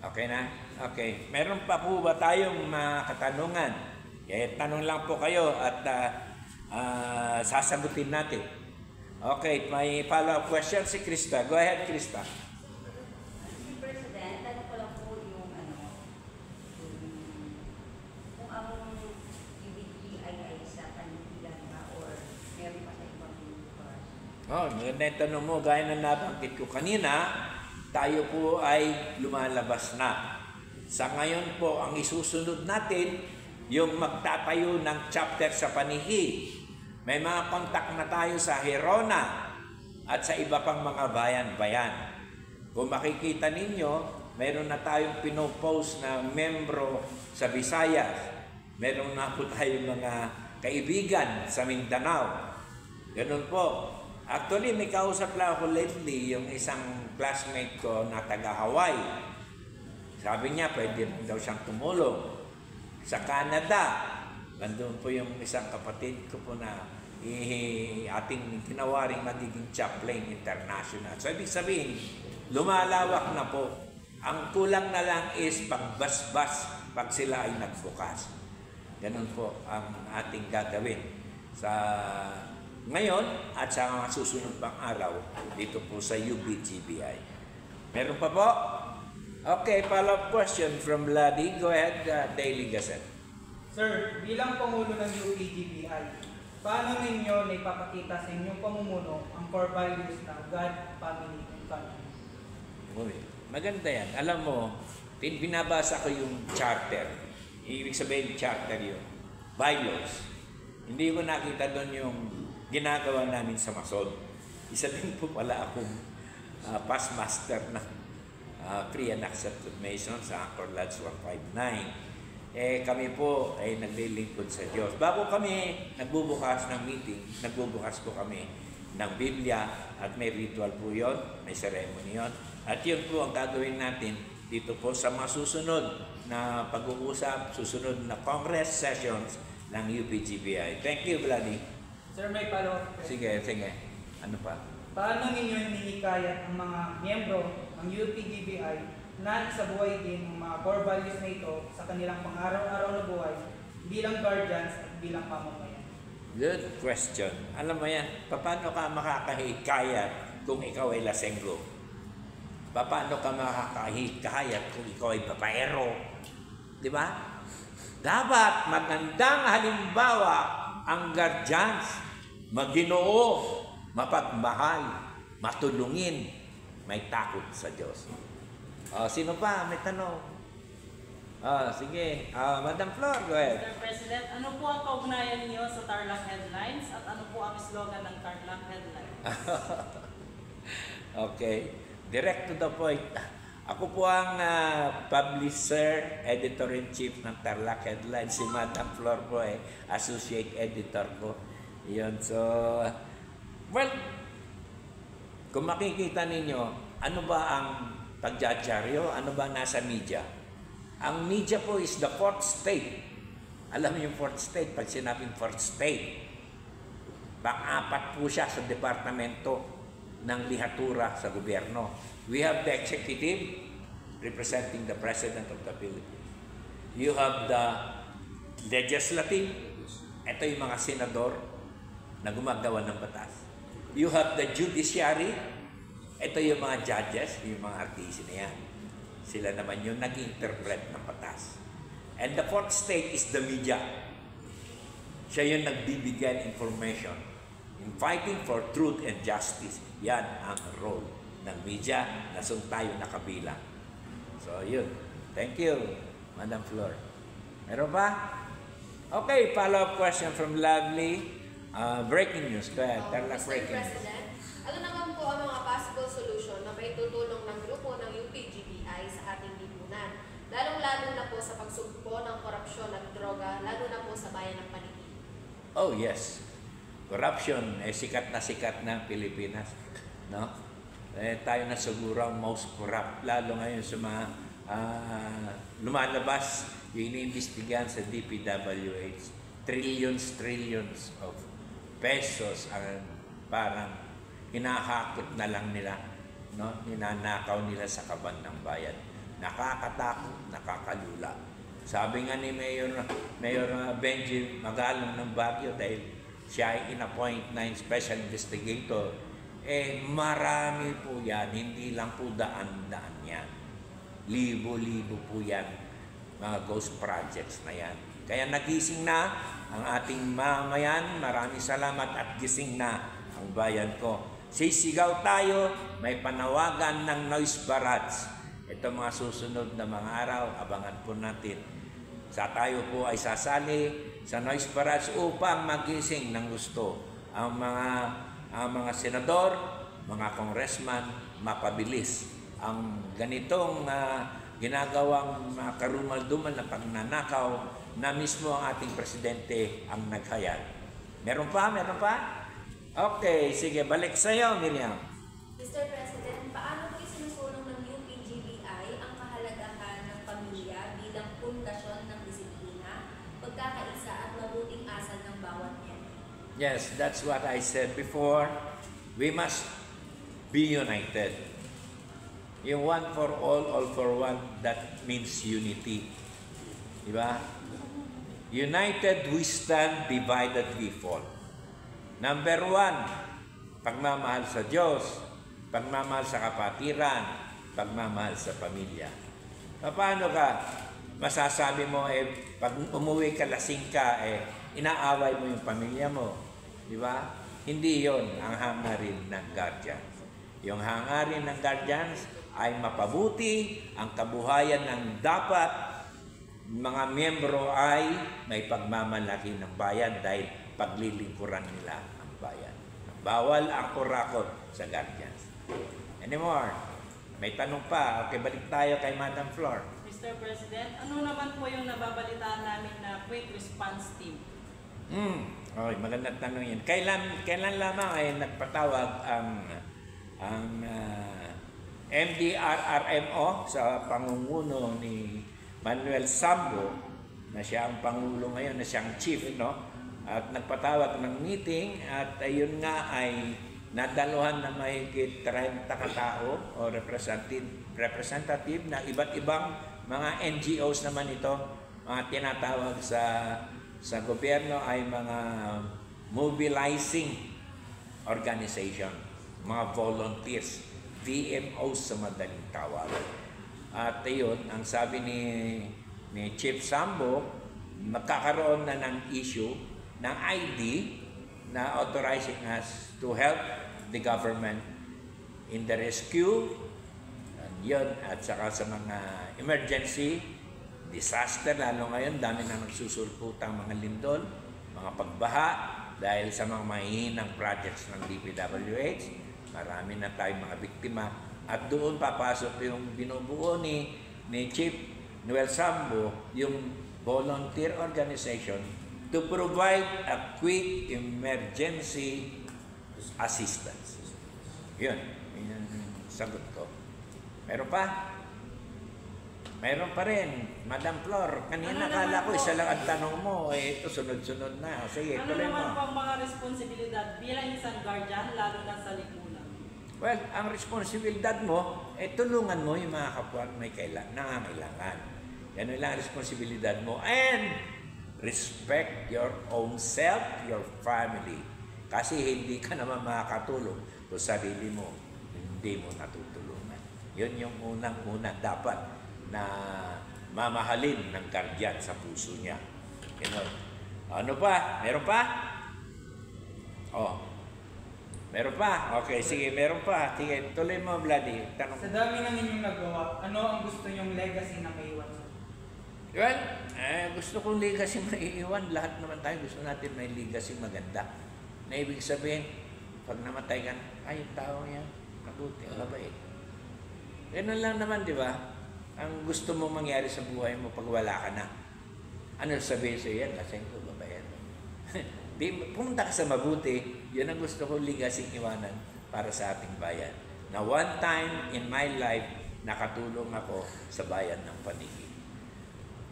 Okay na? Okay. Meron pa po ba tayong mga katanungan? Tanong lang po kayo at sasagutin natin. Okay, may follow-up question si Krista. Go ahead, Krista. Mr. President, ano ko lang po yung kung ang UBTI ay sa panigilan ba or meron pa sa ibang lugar? Maganda yung tanong mo. Gaya na nabanggit ko kanina, tayo po ay lumalabas na. Sa ngayon po, ang isusunod natin, yung magtatayo ng chapter sa Panihi. May mga kontak na tayo sa Hirona at sa iba pang mga bayan-bayan. Kung makikita ninyo, meron na tayong pinopost na membro sa Visayas. Meron na po tayong mga kaibigan sa Mindanao. Ganun po. Actually, may kausap lang ako lately, yung isang classmate ko na taga-Hawaii. Sabi niya, pwede daw siyang tumulong. Sa Canada, nandun po yung isang kapatid ko po na ating tinawaring magiging chaplain international. So, ibig sabihin, lumalawak na po. Ang kulang na lang is pagbasbas pag sila ay nagbukas. Ganun po ang ating gagawin sa ngayon at sa mga susunod pang araw dito po sa UBGBI. Meron pa po? Okay, follow-up question from Vladi. Go ahead, Daily Gazette. Sir, bilang Pangulo ng UBGBI, paano ninyo naipapakita sa inyong pamumuno ang core values na God, family, and country? Maganda yan. Alam mo, binabasa ko yung charter. Ibig sabihin charter yun. Bylaws. Hindi ko nakita doon yung ginagawa namin sa Mason. Isa din po pala akong past master ng Free and Accepted Mason sa Anchor Lodge 159. Kami po ay naglilingkod sa Diyos. Bago kami nagbubukas ng meeting, nagbubukas po kami ng Biblia at may ritual po yun, may ceremony yun. At yun po ang gagawin natin dito po sa masusunod na pag-uusap, susunod na Congress sessions ng UBGBI. Thank you, Vladi. Sir, may follow-up. Sige. Ano pa? Paano ninyo hinihikayat ang mga miyembro ng UPGBI na isabuhay din ang mga core values na ito sa kanilang pang-araw-araw na buhay bilang guardians at bilang pamamayan? Good question. Alam mo yan, paano ka makakahikayat kung ikaw ay lasenggo? Paano ka makakahikayat kung ikaw ay babaero? Di ba? Dapat magandang halimbawa ang guardians, maginoo, mapagmahal, matulungin, may takot sa Diyos. Sino pa? May tanong. Sige. Madam Flor, go ahead. Mr. President, ano po ang kaugnayan niyo sa Tarlac Headlines at ano po ang slogan ng Tarlac Headlines? Okay. Direct to the point. Ako po ang publisher, editor-in-chief ng Tarlac Headlines. Si Madam Flor po associate editor ko. Yun. So, well, kung makikita ninyo, ano ba ang pagjajaryo? Ano ba nasa media? Ang media po is the fourth state. Alam mo yung fourth state? Pag sinabing fourth state, pang-apat po siya sa departamento ng lihatura sa gobyerno. We have the executive representing the President of the Philippines. You have the legislative. Ito yung mga senador na gumagawa ng batas. You have the judiciary. Ito yung mga judges, yung mga artist na yan. Sila naman yung nag-interpret ng batas. And the fourth state is the media. Siya yung nagbibigay information. In fighting for truth and justice, yan ang role ng media na tayo nakabilang. So, yun. Thank you, Madam Flor. Meron ba? Okay, follow-up question from Lovely. Breaking news. Go ahead. Mr. President, ano naman po ang mga possible solution na may tutulong ng grupo ng UPGBI sa ating lipunan? Lalong-lalo na po sa pagsugpo ng korupsyon at droga, lalo na po sa bayan ng Panihi. Oh, yes. Corruption, sikat na Pilipinas. No? Tayo na siguro ang most corrupt, lalo ngayon sa mga lumalabas yung iniimbestigahan sa DPWH. Trillions of pesos ang parang hinahakot na lang nila, no? Ninanakaw nila sa kaban ng bayan. Nakakatakot, nakakalula. Sabi nga ni Mayor Benji Magalong ng Baguio, dahil siya ay in-appoint na yung special investigator, marami po yan, hindi lang po daan-daan yan. Libo-libo po yan, mga ghost projects na yan. Kaya nagising na ang ating mamayan, maraming salamat at gising na ang bayan ko. Sisigaw tayo, may panawagan ng noise barrage. Ito mga susunod na mga araw, abangan po natin. Tayo po ay sasali sa noise barrage upang magising ng gusto ang mga senador, mga congressman, mapabilis ang ganitong ginagawang karumal-dumal na pagnanakaw na mismo ang ating presidente ang naghayag. Meron pa? Meron pa? Okay, sige, balik sa iyo, Miriam. Mr. President, paano po isinusulong ng UPGBI ang kahalagahan ng pamilya bilang pundasyon ng disiplina, pagkakaisa at mabuting asal ng bawat miyembro? Yes, that's what I said before. We must be united. Yung one for all for one, that means unity. Diba? United we stand, divided we fall. Number 1, pagmamahal sa Diyos, pagmamahal sa kapatiran, pagmamahal sa pamilya. Paano ka masasabi mo, pag umuwi ka, lasing ka, inaaway mo yung pamilya mo? Di ba? Hindi yon ang hangarin ng guardians. Yung hangarin ng guardians ay mapabuti ang kabuhayan ng dapat mga miyembro ay may pagmamalaki ng bayan dahil paglilingkuran nila ang bayan. Bawal ang kurakot sa guardians. Anymore? May tanong pa. Okay, balik tayo kay Madam Flor. Mr. President, ano naman po yung nababalitaan namin na quick response team? Okay, magandang tanong yan. Kailan lamang ay nagpatawag ang MDRRMO sa pangunguna ni Manuel Sambo, na siya ang Pangulo ngayon, na siyang chief, no? At nagpatawag ng meeting at ayun nga ay nadaluhan na mahigit 30 katao o representative na iba't ibang mga NGOs naman ito, mga tinatawag sa gobyerno ay mga mobilizing organization, mga volunteers, VMOs sa madaling tawag. At ayun, ang sabi ni Chief Sambo, magkakaroon na ng issue ng ID na authorizing us to help the government in the rescue, yun, at saka sa mga emergency, disaster, lalo ngayon, dami na nagsusulputang mga lindol, mga pagbaha, dahil sa mga mahihinang projects ng DPWH, marami na tayong mga biktima. At doon papasok yung binubuo ni Chief Noel Sambo, yung volunteer organization to provide a quick emergency assistance. Yun yung sagot ko. Meron pa? Meron pa rin. Madam Flor, kanina kala ko isa lang ang tanong mo. Ito sunod-sunod na. Sige, tuloy mo. Ano naman po ang mga responsibilidad bilang isang guardian, lalo na sa lipunan? Well, ang responsibilidad mo, tulungan mo yung mga kapwa may nangangailangan. Yan lang ang responsibilidad mo. And respect your own self, your family. Kasi hindi ka naman makakatulong kung sarili mo, hindi mo natutulungan. Yun yung unang-una dapat na mamahalin ng guardian sa puso niya. Ganun. Ano pa? Meron pa? Oh. Meron pa? Okay, sige, meron pa. Sige, tuloy mo, Vladi. Tanong. Sa dami ng inyong nagawa, ano ang gusto nyong legacy na maiwan sa? Well, gusto kong legacy maiiwan. Lahat naman tayo gusto natin may legacy maganda. Na ibig sabihin, pag namatay ka, ay, yung tao yan, mabuti, mabait. Ganun lang naman, di ba? Ang gusto mo mangyari sa buhay mo pag wala ka na. Ano sabihin sa'yo yan? Lasing ko, babayan. Di, pumunta ka sa mabuti, yun ang gusto ko legacy iwanan para sa ating bayan. Na one time in my life, nakatulong ako sa bayan ng Paniki.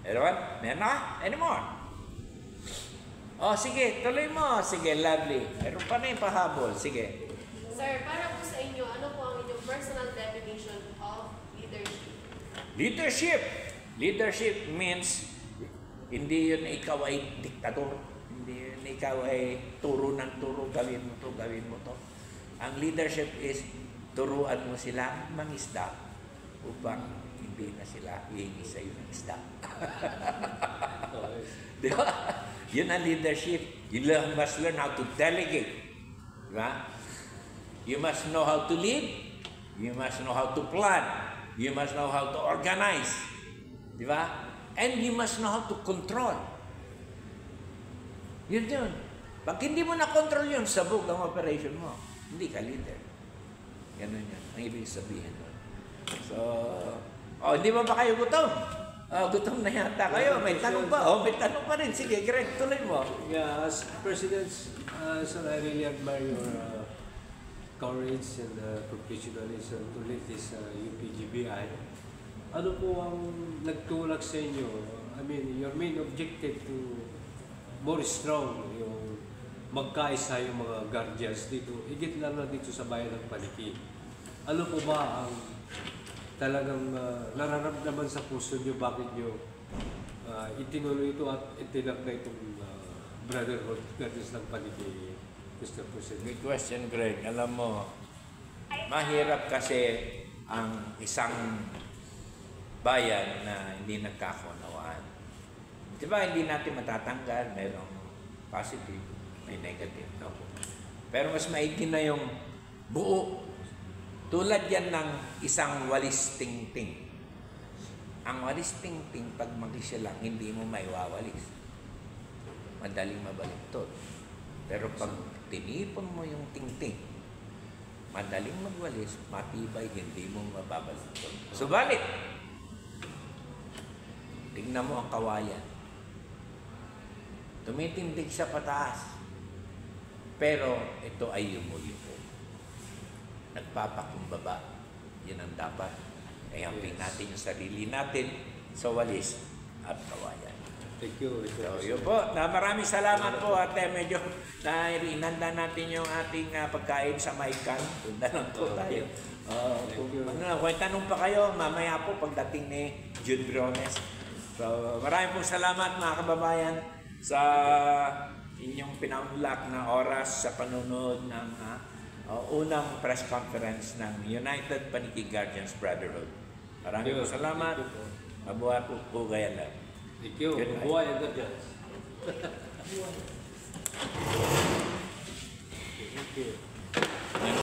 Meron? Meron na? Anymore? Oh, sige, tuloy mo. Sige, lovely. Meron pa na yung pahabol. Sige. Sir, para po sa inyo, ano po ang inyong personal definition of leadership? Leadership. Leadership means hindi yun ikaw ay diktador. Hindi yun ikaw ay turo ng turo, gawin mo to, gawin mo to. Ang leadership is turuan mo sila mangisda upang hindi na sila hihingi sa iyo ng isda. Di ba? Yun ang leadership. You must learn how to delegate. Di ba? You must know how to lead. You must know how to plan. You must know how to organize. Di ba? And you must know how to control. Yun yun. Pag hindi mo na-control yun, sabog ang operation mo. Hindi ka leader. Ganun yun. Ang ibig sabihin nun. So, hindi ba kayo gutom? Gutom na yata kayo. May tanong ba? May tanong pa rin. Sige, Greg, tuloy mo. Yeah, as President, sir, I really admire your courage and professionalism to lead this UPGBI. Ano po ang nagtulak sa inyo? I mean, your main objective to more strong yung magkaisa yung mga guardians dito, higit lang na dito sa bayan ng Paniki. Ano po ba ang talagang nararamdaman sa puso nyo, bakit nyo itinuloy ito at itinag na itong Brotherhood Guardians ng Paniki, Mr. President? Good question, Greg. Alam mo, mahirap kasi ang isang bayan na hindi nagkakunawaan. Di ba, hindi natin matatanggal, mayroong positive, may negative. No? Pero mas maigi na yung buo. Tulad yan ng isang walis ting-ting. Ang walis ting-ting, pag mag-isa lang, hindi mo maiwawalis. Madaling mabalintod. Pero pag tinipon mo yung ting-ting, madaling magwalis, matibay, hindi mo mababalintod. Subalit, tingnan mo ang kawayan. Tumitindig siya pataas. Pero ito ay yumuyuko. Nagpapakumbaba. Yan ang dapat. Ayamping natin yung sarili natin sa walis at kawayan. Thank you. So, yun po. Maraming salamat po at medyo inanda natin yung ating pagkain sa Maikan. Tunda lang po tayo. May tanong pa kayo mamaya po pagdating ni Jude Briones. So, maraming pong salamat mga kababayan sa inyong pinaunlak na oras sa panonood ng unang press conference ng United Paniki Guardians Brotherhood. Maraming pong salamat. Mabuhay po kayo lang. Thank you. Good night. Buhay ang Guardians. Thank you.